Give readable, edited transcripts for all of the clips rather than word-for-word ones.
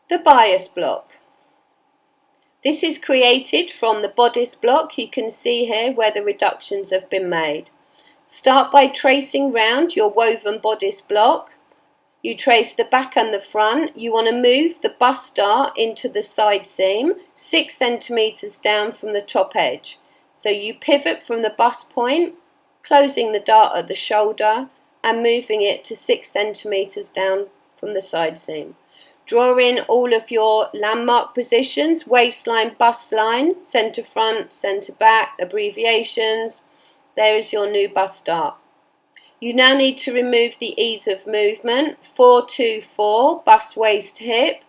The bias block. This is created from the bodice block. You can see here where the reductions have been made. Start by tracing round your woven bodice block. You trace the back and the front. You want to move the bust dart into the side seam 6 centimeters down from the top edge. So you pivot from the bust point, closing the dart at the shoulder and moving it to 6 centimeters down from the side seam. Draw in all of your landmark positions: waistline, bust line, centre front, centre back, abbreviations. There is your new bust dart. You now need to remove the ease of movement. 4-2-4, bust, waist, hip.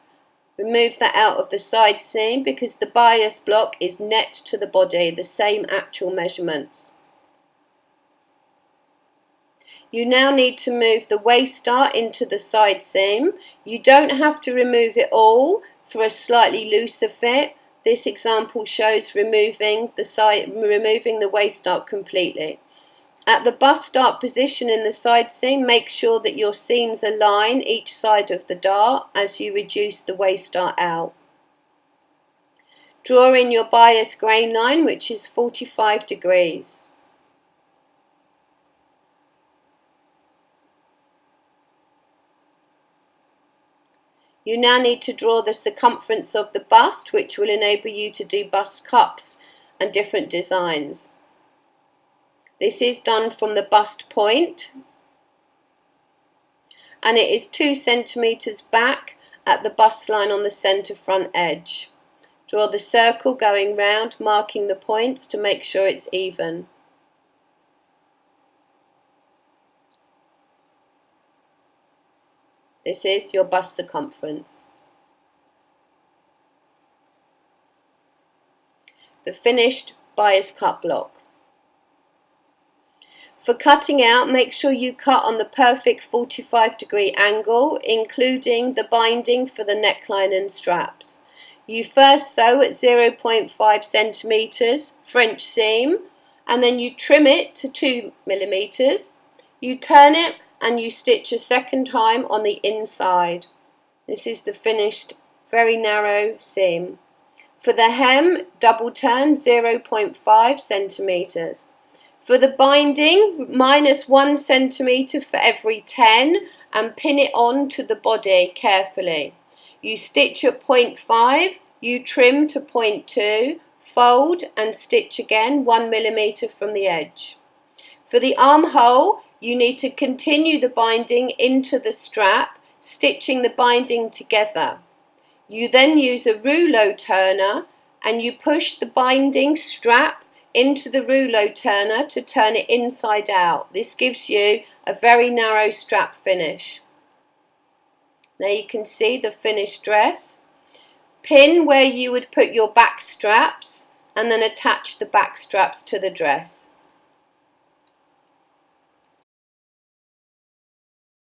Remove that out of the side seam because the bias block is net to the body, the same actual measurements. You now need to move the waist dart into the side seam. You don't have to remove it all for a slightly looser fit. This example shows removing the waist dart completely. At the bust dart position in the side seam, make sure that your seams align each side of the dart as you reduce the waist dart out. Draw in your bias grain line, which is 45 degrees. You now need to draw the circumference of the bust, which will enable you to do bust cups and different designs. This is done from the bust point, and it is 2 centimeters back at the bust line on the centre front edge. Draw the circle going round, marking the points to make sure it's even. This is your bust circumference. The finished bias cut block. For cutting out, make sure you cut on the perfect 45-degree angle, including the binding for the neckline and straps. You first sew at 0.5 centimeters French seam, and then you trim it to 2 millimeters. You turn it and you stitch a second time on the inside. This is the finished very narrow seam. For the hem, double turn 0.5 centimeters. For the binding, -1 centimeter for every 10 and pin it on to the body carefully. You stitch at 0.5, you trim to 0.2, fold and stitch again 1 millimeter from the edge. For the armhole, you need to continue the binding into the strap, stitching the binding together. You then use a rouleau turner and you push the binding strap into the rouleau turner to turn it inside out. This gives you a very narrow strap finish. Now you can see the finished dress. Pin where you would put your back straps and then attach the back straps to the dress.